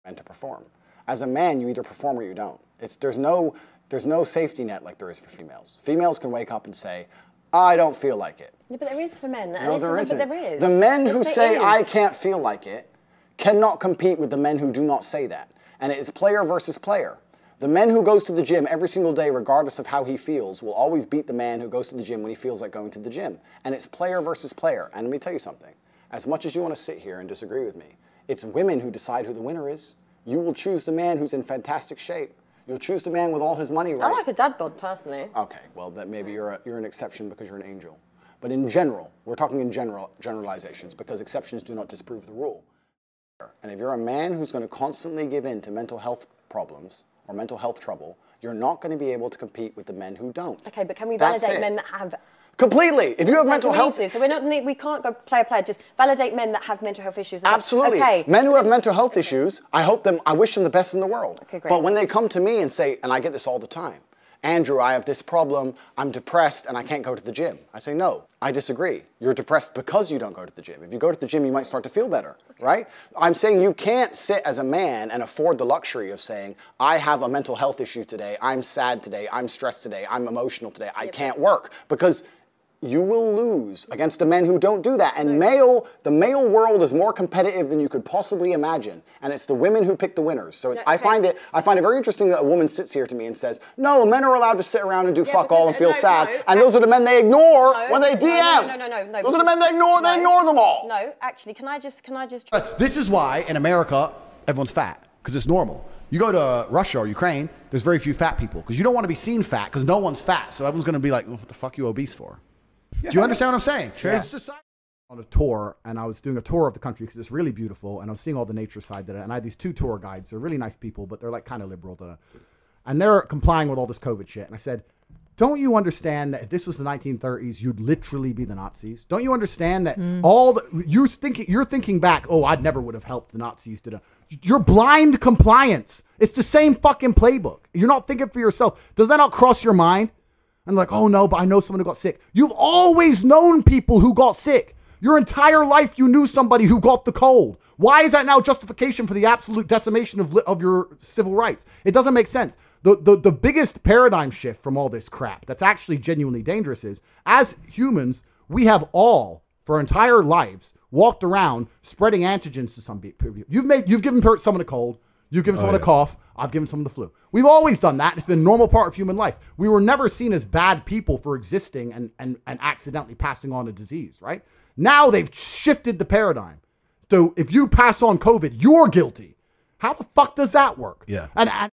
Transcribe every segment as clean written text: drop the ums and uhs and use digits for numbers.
and to perform. As a man, you either perform or you don't. There's no safety net like there is for females. Females can wake up and say, I don't feel like it. Yeah, but there is for men. No, there isn't. But there is. The men who say, I can't feel like it, cannot compete with the men who do not say that. And it is player versus player. The man who goes to the gym every single day, regardless of how he feels, will always beat the man who goes to the gym when he feels like going to the gym. And it's player versus player. And let me tell you something. As much as you want to sit here and disagree with me, it's women who decide who the winner is. You will choose the man who's in fantastic shape. You'll choose the man with all his money right. I like a dad bod, personally. Okay, well, that maybe you're an exception because you're an angel. But in general, we're talking in generalizations because exceptions do not disprove the rule. And if you're a man who's going to constantly give in to mental health problems or mental health trouble, you're not going to be able to compete with the men who don't. Okay, but can we validate men that have... Completely. If you have mental health... So we can't go player, just validate men that have mental health issues. Absolutely. Okay. Men who have mental health issues, I wish them the best in the world. Okay, great. But when they come to me and say, and I get this all the time, Andrew, I have this problem, I'm depressed and I can't go to the gym. I say, no, I disagree. You're depressed because you don't go to the gym. If you go to the gym, you might start to feel better, right? I'm saying you can't sit as a man and afford the luxury of saying, I have a mental health issue today, I'm sad today, I'm stressed today, I'm emotional today, I can't work. Because you will lose against the men who don't do that. And the male world is more competitive than you could possibly imagine. And it's the women who pick the winners. So I find it very interesting that a woman sits here to me and says, no, men are allowed to sit around and do fuck all and feel sad. And those are the men they ignore when they DM. No. Those are the men they ignore them all. No, actually, can I just... This is why in America, everyone's fat, because it's normal. You go to Russia or Ukraine, there's very few fat people, because you don't want to be seen fat, because no one's fat. So everyone's going to be like, what the fuck are you obese for? Do you understand what I'm saying? Yeah. On a tour, and I was doing a tour of the country because it's really beautiful, and I was seeing all the nature side of it. And I had these two tour guides. They're really nice people, but they're like kind of liberal. And they're complying with all this COVID shit. And I said, don't you understand that if this was the 1930s, you'd literally be the Nazis? Don't you understand that you're thinking back, oh, I never would have helped the Nazis. You're blind compliance. It's the same fucking playbook. You're not thinking for yourself. Does that not cross your mind? And like, oh no, but I know someone who got sick. You've always known people who got sick. Your entire life you knew somebody who got the cold. Why is that now justification for the absolute decimation of your civil rights? It doesn't make sense. The biggest paradigm shift from all this crap that's actually genuinely dangerous is, as humans, we have all, for our entire lives, walked around spreading antigens to some people. You've given someone a cold. You've given someone a cough. I've given someone the flu. We've always done that. It's been a normal part of human life. We were never seen as bad people for existing and accidentally passing on a disease, right? Now they've shifted the paradigm. So if you pass on COVID, you're guilty. How the fuck does that work? Yeah. And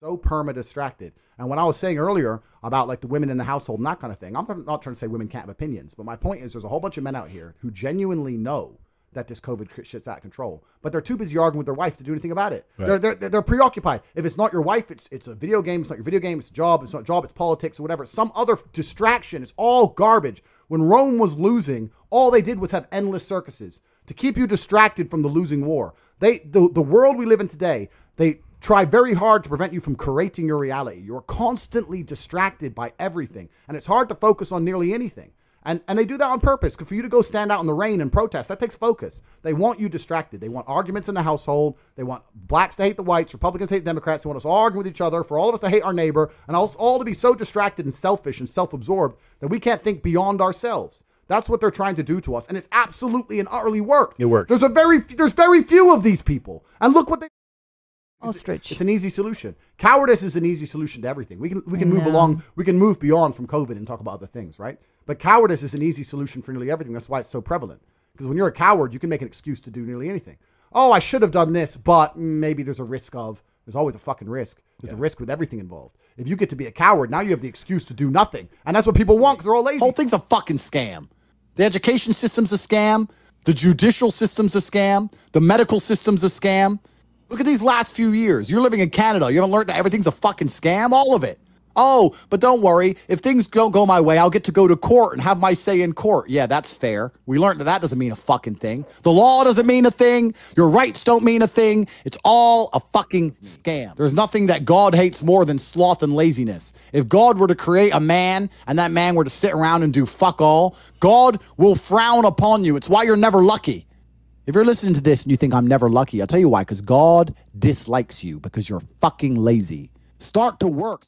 so perma-distracted. And when I was saying earlier about like the women in the household and that kind of thing, I'm not trying to say women can't have opinions, but my point is there's a whole bunch of men out here who genuinely know that this COVID shit's out of control, but they're too busy arguing with their wife to do anything about it. Right. They're preoccupied. If it's not your wife, it's a video game. It's not your video game. It's a job. It's not a job. It's politics or whatever. Some other distraction. It's all garbage. When Rome was losing, all they did was have endless circuses to keep you distracted from the losing war. The world we live in today, they try very hard to prevent you from curating your reality. You're constantly distracted by everything, and it's hard to focus on nearly anything. And they do that on purpose. For you to go stand out in the rain and protest, that takes focus. They want you distracted. They want arguments in the household. They want blacks to hate the whites, Republicans to hate Democrats. They want us all arguing with each other, for all of us to hate our neighbor, and us all to be so distracted and selfish and self-absorbed that we can't think beyond ourselves. That's what they're trying to do to us, and it's absolutely and utterly worked. It works. There's very few of these people, and look what they. Ostrich. It's an easy solution. Cowardice is an easy solution to everything. We can move along. We can move beyond from COVID and talk about other things, right? But cowardice is an easy solution for nearly everything. That's why it's so prevalent. Because when you're a coward, you can make an excuse to do nearly anything. Oh, I should have done this, but maybe there's a risk of. There's always a fucking risk. There's a risk with everything involved. If you get to be a coward, now you have the excuse to do nothing, and that's what people want because they're all lazy. The whole thing's a fucking scam. The education system's a scam. The judicial system's a scam. The medical system's a scam. Look at these last few years. You're living in Canada. You haven't learned that everything's a fucking scam? All of it. Oh, but don't worry. If things don't go my way, I'll get to go to court and have my say in court. Yeah, that's fair. We learned that doesn't mean a fucking thing. The law doesn't mean a thing. Your rights don't mean a thing. It's all a fucking scam. There's nothing that God hates more than sloth and laziness. If God were to create a man and that man were to sit around and do fuck all, God will frown upon you. It's why you're never lucky. If you're listening to this and you think I'm never lucky, I'll tell you why, because God dislikes you because you're fucking lazy. Start to work.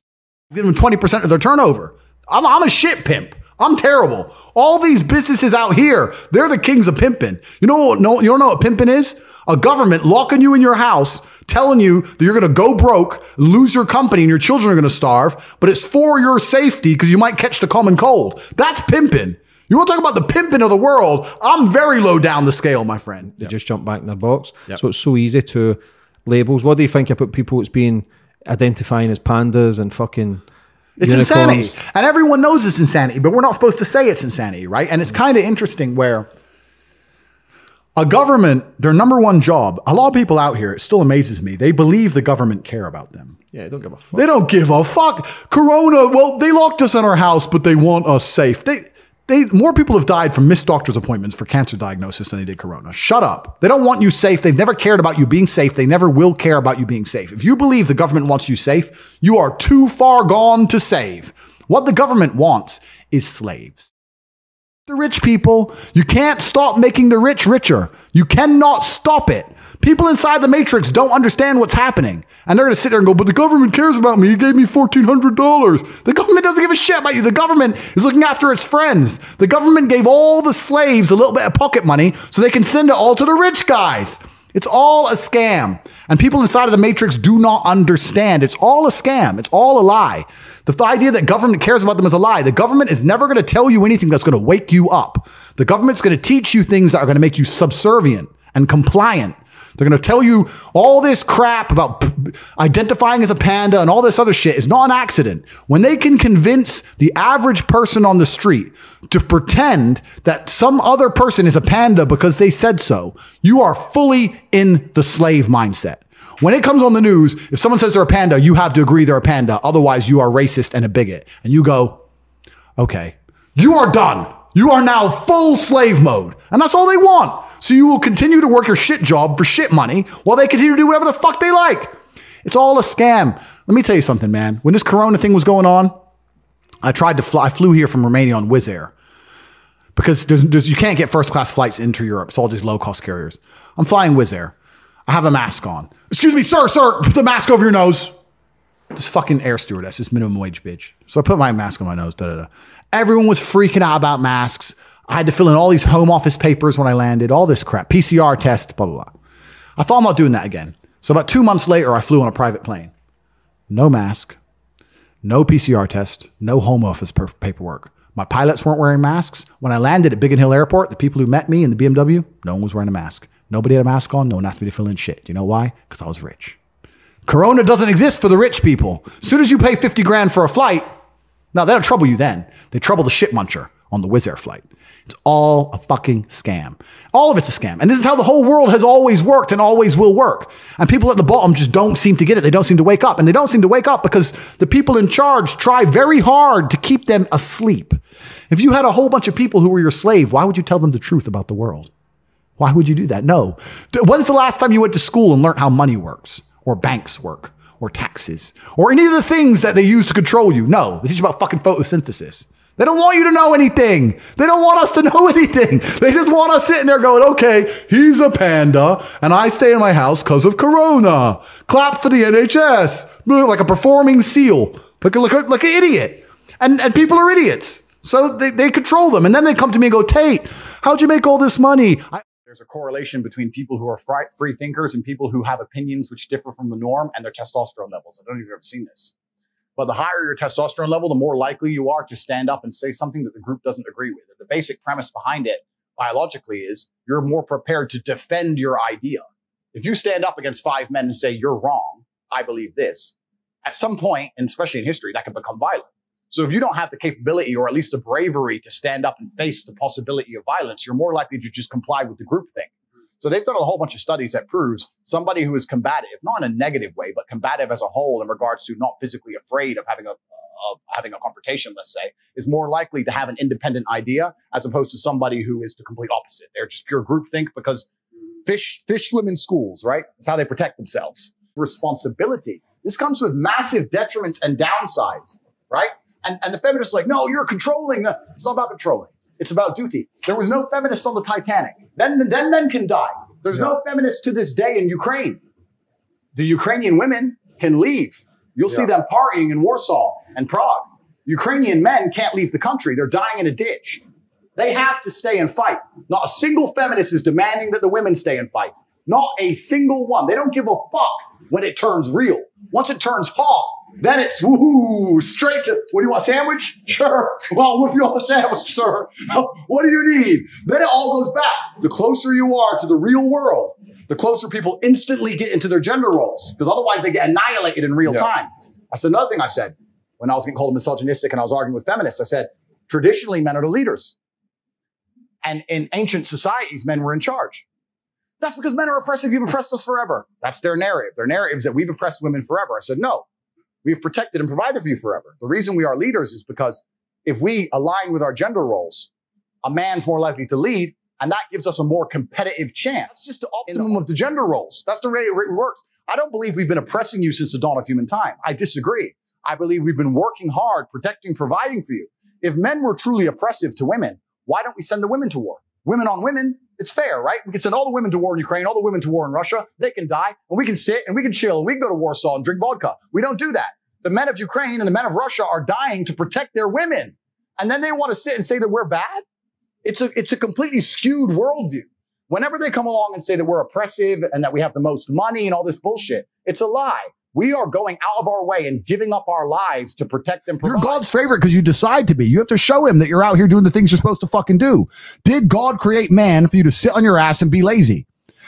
Give them 20% of their turnover. I'm a shit pimp. I'm terrible. All these businesses out here, they're the kings of pimping. You don't know what pimping is? A government locking you in your house, telling you that you're going to go broke, lose your company, and your children are going to starve, but it's for your safety because you might catch the common cold. That's pimping. You want to talk about the pimping of the world? I'm very low down the scale, my friend. They just jump back in their box. So it's so easy to labels. What do you think about people that's being identifying as pandas and fucking It's unicorns? insanity. And everyone knows it's insanity, but we're not supposed to say it's insanity, right? And it's kind of interesting where a government, their number one job, a lot of people out here, it still amazes me, they believe the government care about them. Yeah, they don't give a fuck. They don't give a fuck. Corona, well, they locked us in our house, but they want us safe. More people have died from missed doctor's appointments for cancer diagnosis than they did corona. Shut up. They don't want you safe. They've never cared about you being safe. They never will care about you being safe. If you believe the government wants you safe, you are too far gone to save. What the government wants is slaves. The rich people, you can't stop making the rich richer. You cannot stop it. People inside the matrix don't understand what's happening. And they're going to sit there and go, but the government cares about me. He gave me $1,400. The government doesn't give a shit about you. The government is looking after its friends. The government gave all the slaves a little bit of pocket money so they can send it all to the rich guys. It's all a scam. And people inside of the matrix do not understand. It's all a scam. It's all a lie. The idea that government cares about them is a lie. The government is never going to tell you anything that's going to wake you up. The government's going to teach you things that are going to make you subservient and compliant. They're going to tell you all this crap about identifying as a panda and all this other shit is not an accident. When they can convince the average person on the street to pretend that some other person is a panda because they said so, you are fully in the slave mindset. When it comes on the news, if someone says they're a panda, you have to agree they're a panda. Otherwise, you are racist and a bigot. And you go, okay, you are done. You are now full slave mode. And that's all they want. So you will continue to work your shit job for shit money while they continue to do whatever the fuck they like. It's all a scam. Let me tell you something, man. When this corona thing was going on, I flew here from Romania on Wizz Air because you can't get first class flights into Europe. It's all just low cost carriers. I'm flying Wizz Air. I have a mask on. Excuse me, sir, put the mask over your nose. This fucking air stewardess, this minimum wage bitch. So I put my mask on my nose. Everyone was freaking out about masks. I had to fill in all these home office papers when I landed, all this crap, PCR test, blah, blah, blah. I thought I'm not doing that again. So about 2 months later, I flew on a private plane. No mask, no PCR test, no home office paperwork. My pilots weren't wearing masks. When I landed at Biggin Hill Airport, the people who met me in the BMW, no one was wearing a mask. Nobody had a mask on. No one asked me to fill in shit. You know why? Because I was rich. Corona doesn't exist for the rich people. As soon as you pay 50 grand for a flight, no, they don't trouble you then. They trouble the shit muncher on the Wizz Air flight. It's all a fucking scam. All of it's a scam. And this is how the whole world has always worked and always will work. And people at the bottom just don't seem to get it. They don't seem to wake up. And they don't seem to wake up because the people in charge try very hard to keep them asleep. If you had a whole bunch of people who were your slave, why would you tell them the truth about the world? Why would you do that? No. When's the last time you went to school and learned how money works or banks work or taxes or any of the things that they use to control you? No. They teach you about fucking photosynthesis. They don't want you to know anything. They don't want us to know anything. They just want us sitting there going, okay, he's a panda and I stay in my house because of corona. Clap for the NHS. Like a performing seal. Like an idiot. And people are idiots. So they control them. And then they come to me and go, Tate, how'd you make all this money? There's a correlation between people who are free thinkers and people who have opinions which differ from the norm and their testosterone levels. I don't know if you've ever seen this. But the higher your testosterone level, the more likely you are to stand up and say something that the group doesn't agree with. The basic premise behind it, biologically, is you're more prepared to defend your idea. If you stand up against 5 men and say, you're wrong, I believe this, at some point, and especially in history, that can become violent. So if you don't have the capability or at least the bravery to stand up and face the possibility of violence, you're more likely to just comply with the group thing. So they've done a whole bunch of studies that proves somebody who is combative, not in a negative way, but combative as a whole in regards to not physically afraid of having a confrontation, let's say, is more likely to have an independent idea as opposed to somebody who is the complete opposite. They're just pure groupthink because fish swim in schools, right? That's how they protect themselves. Responsibility. This comes with massive detriments and downsides, right? And the feminists are like, no, you're controlling. It's not about controlling. It's about duty. There was no feminist on the Titanic. Then men can die. There's no feminists to this day in Ukraine. The Ukrainian women can leave. You'll see them partying in Warsaw and Prague. Ukrainian men can't leave the country. They're dying in a ditch. They have to stay and fight. Not a single feminist is demanding that the women stay and fight. Not a single one. They don't give a fuck when it turns real. Once it turns hot, then it's woohoo, straight to, what do you want, a sandwich? Sure. Well, what do you want a sandwich, sir? What do you need? Then it all goes back. The closer you are to the real world, the closer people instantly get into their gender roles, because otherwise they get annihilated in real time. That's another thing I said when I was getting called misogynistic and I was arguing with feminists. I said, traditionally, men are the leaders. And in ancient societies, men were in charge. That's because men are oppressive. You've oppressed us forever. That's their narrative. Their narrative is that we've oppressed women forever. I said, no, we've protected and provided for you forever. The reason we are leaders is because if we align with our gender roles, a man's more likely to lead, and that gives us a more competitive chance. It's just the optimum of the gender roles. That's the way it works. I don't believe we've been oppressing you since the dawn of human time. I disagree. I believe we've been working hard, protecting, providing for you. If men were truly oppressive to women, why don't we send the women to war? Women on women, it's fair, right? We can send all the women to war in Ukraine, all the women to war in Russia. They can die, and we can sit and we can chill and we can go to Warsaw and drink vodka. We don't do that. The men of Ukraine and the men of Russia are dying to protect their women. And then they want to sit and say that we're bad? It's a completely skewed worldview. Whenever they come along and say that we're oppressive and that we have the most money and all this bullshit, it's a lie. We are going out of our way and giving up our lives to protect and provide. You're God's favorite because you decide to be. You have to show him that you're out here doing the things you're supposed to fucking do. Did God create man for you to sit on your ass and be lazy?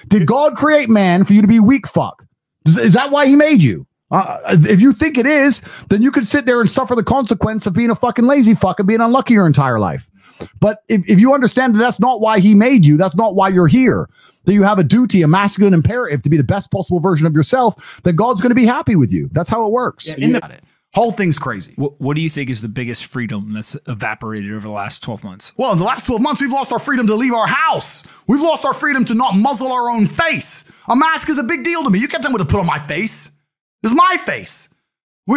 Did God create man for you to be weak fuck? Is that why he made you? If you think it is, then you could sit there and suffer the consequence of being a fucking lazy fuck and being unlucky your entire life. But if you understand that that's not why he made you, that's not why you're here, that you have a duty, a masculine imperative to be the best possible version of yourself, then God's going to be happy with you. That's how it works. Yeah, Whole thing's crazy. What do you think is the biggest freedom that's evaporated over the last 12 months? Well, in the last 12 months, we've lost our freedom to leave our house. We've lost our freedom to not muzzle our own face. A mask is a big deal to me. You can't tell me what to put on my face. It's my face.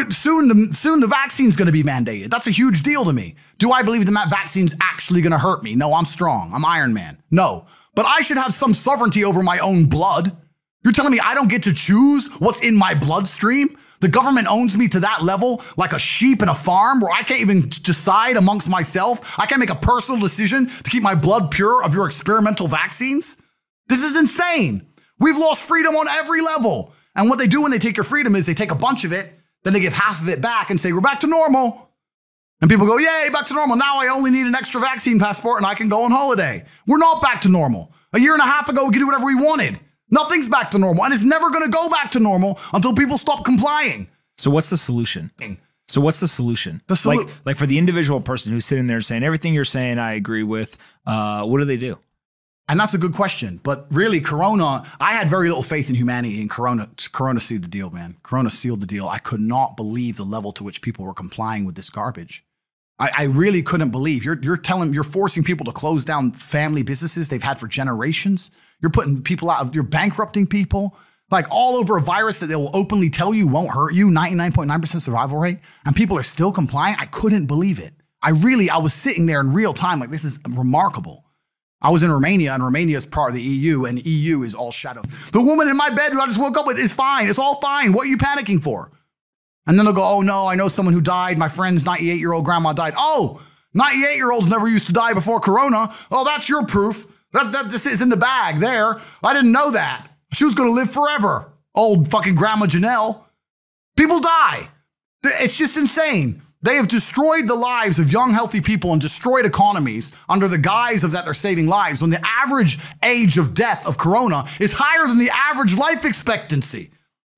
Soon the vaccine's going to be mandated. That's a huge deal to me. Do I believe that vaccine's actually going to hurt me? No, I'm strong. I'm Iron Man. No. But I should have some sovereignty over my own blood. You're telling me I don't get to choose what's in my bloodstream? The government owns me to that level, like a sheep in a farm, where I can't even decide amongst myself. I can't make a personal decision to keep my blood pure of your experimental vaccines? This is insane. We've lost freedom on every level. And what they do when they take your freedom is they take a bunch of it, then they give half of it back and say, we're back to normal. And people go, yay, back to normal. Now I only need an extra vaccine passport and I can go on holiday. We're not back to normal. A year and a half ago, we could do whatever we wanted. Nothing's back to normal. And it's never going to go back to normal until people stop complying. So what's the solution? So what's the solution? Like for the individual person who's sitting there saying, everything you're saying, I agree with, what do they do? And that's a good question. But really, Corona, I had very little faith in humanity, and Corona sealed the deal, man. Corona sealed the deal. I could not believe the level to which people were complying with this garbage. I really couldn't believe. You're forcing people to close down family businesses they've had for generations. You're putting people out, you're bankrupting people. Like all over a virus that they will openly tell you won't hurt you, 99.9% survival rate, and people are still complying. I couldn't believe it. I was sitting there in real time like, this is remarkable. I was in Romania, and Romania is part of the EU, and EU is all shadow. The woman in my bed who I just woke up with is fine. It's all fine. What are you panicking for? And then they'll go, oh no, I know someone who died. My friend's 98-year-old grandma died. Oh, 98-year-olds never used to die before Corona. Oh, that's your proof. This is in the bag there. I didn't know that. She was going to live forever. Old fucking Grandma Janelle. People die. It's just insane. They have destroyed the lives of young, healthy people and destroyed economies under the guise of that they're saving lives when the average age of death of Corona is higher than the average life expectancy.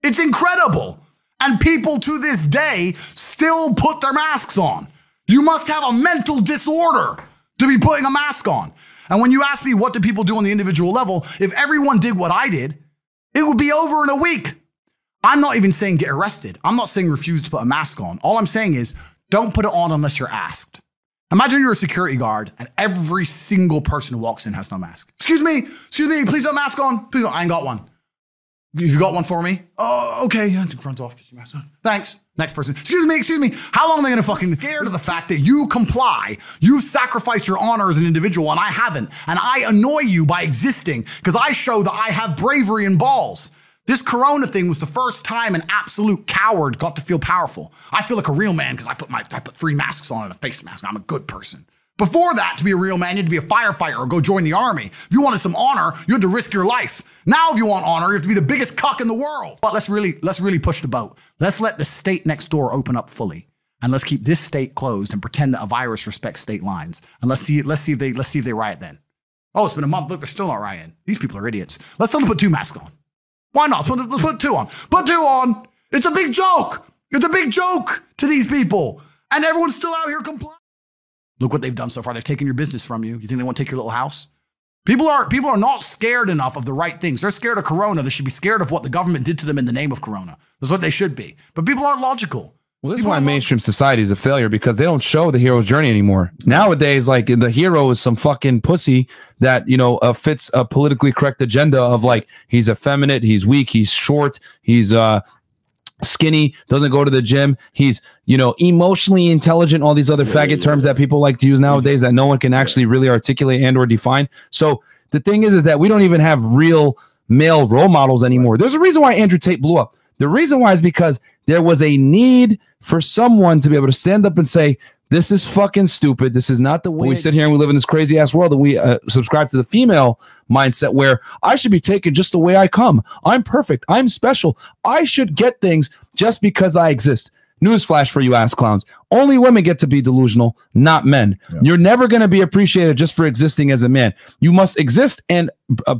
It's incredible. And people to this day still put their masks on. You must have a mental disorder to be putting a mask on. And when you ask me what do people do on the individual level, if everyone did what I did, it would be over in a week. I'm not even saying get arrested. I'm not saying refuse to put a mask on. All I'm saying is don't put it on unless you're asked. Imagine you're a security guard and every single person who walks in has no mask. Excuse me, please don't mask on. Please don't, I ain't got one. You got one for me? Oh, okay. Yeah, runs off. Thanks. Next person. Excuse me. How long are they going to fucking scared of the fact that you comply? You've sacrificed your honor as an individual and I haven't. And I annoy you by existing because I show that I have bravery and balls. This corona thing was the first time an absolute coward got to feel powerful. I feel like a real man because I put 3 masks on and a face mask. I'm a good person. Before that, to be a real man, you had to be a firefighter or go join the army. If you wanted some honor, you had to risk your life. Now, if you want honor, you have to be the biggest cuck in the world. But let's really push the boat. Let's let the state next door open up fully, and let's keep this state closed and pretend that a virus respects state lines. And let's see if they riot then. Oh, it's been a month. Look, they're still not rioting. These people are idiots. Let's tell them to put 2 masks on. Why not? Let's put 2 on. Put 2 on. It's a big joke. It's a big joke to these people, and everyone's still out here complying. Look what they've done so far. They've taken your business from you. You think they want to take your little house? People are not scared enough of the right things. They're scared of corona. They should be scared of what the government did to them in the name of corona. That's what they should be. But people aren't logical. Well, this is why mainstream society is a failure, because they don't show the hero's journey anymore. Nowadays, like, the hero is some fucking pussy that, you know, fits a politically correct agenda of, like, he's effeminate, he's weak, he's short, he's skinny, doesn't go to the gym, he's, you know, emotionally intelligent, all these other faggot terms that people like to use nowadays that no one can actually really articulate and or define. So the thing is that we don't even have real male role models anymore. There's a reason why Andrew Tate blew up. The reason why is because there was a need for someone to be able to stand up and say, this is fucking stupid. This is not the way we sit here and we live in this crazy ass world, and we subscribe to the female mindset where I should be taken just the way I come. I'm perfect. I'm special. I should get things just because I exist. Newsflash for you ass clowns. Only women get to be delusional, not men. Yeah. You're never going to be appreciated just for existing as a man. You must exist and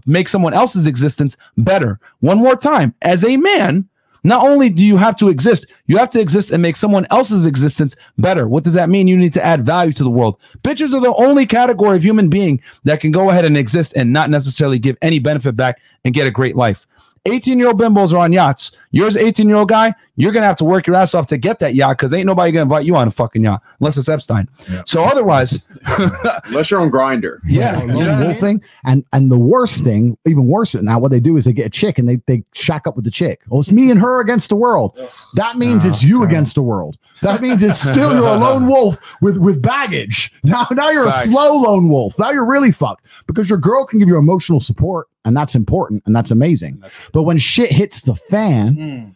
make someone else's existence better. One more time. As a man, not only do you have to exist and make someone else's existence better. What does that mean? You need to add value to the world. Bitches are the only category of human being that can go ahead and exist and not necessarily give any benefit back and get a great life. 18-year-old bimbos are on yachts. You're an 18-year-old guy, you're going to have to work your ass off to get that yacht, because ain't nobody going to invite you on a fucking yacht unless it's Epstein. Yeah. So otherwise... unless you're on Grindr. Yeah. Lone wolfing. And the worst thing, even worse than that, what they do is they get a chick and they shack up with the chick. Oh, it's me and her against the world. That means it's you against the world. That means it's still you're a lone wolf with baggage. Now you're a slow lone wolf. Now you're really fucked, because your girl can give you emotional support, and that's important and that's amazing. But when shit hits the fan,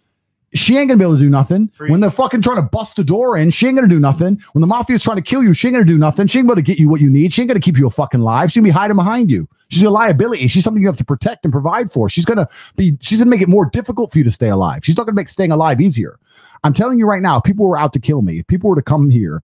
she ain't gonna be able to do nothing. When they're fucking trying to bust the door in, she ain't gonna do nothing. When the mafia's trying to kill you, she ain't gonna do nothing. She ain't gonna get you what you need. She ain't gonna keep you a fucking life. She's gonna be hiding behind you. She's a liability. She's something you have to protect and provide for. She's gonna make it more difficult for you to stay alive. She's not gonna make staying alive easier. I'm telling you right now, if people were out to kill me, if people were to come here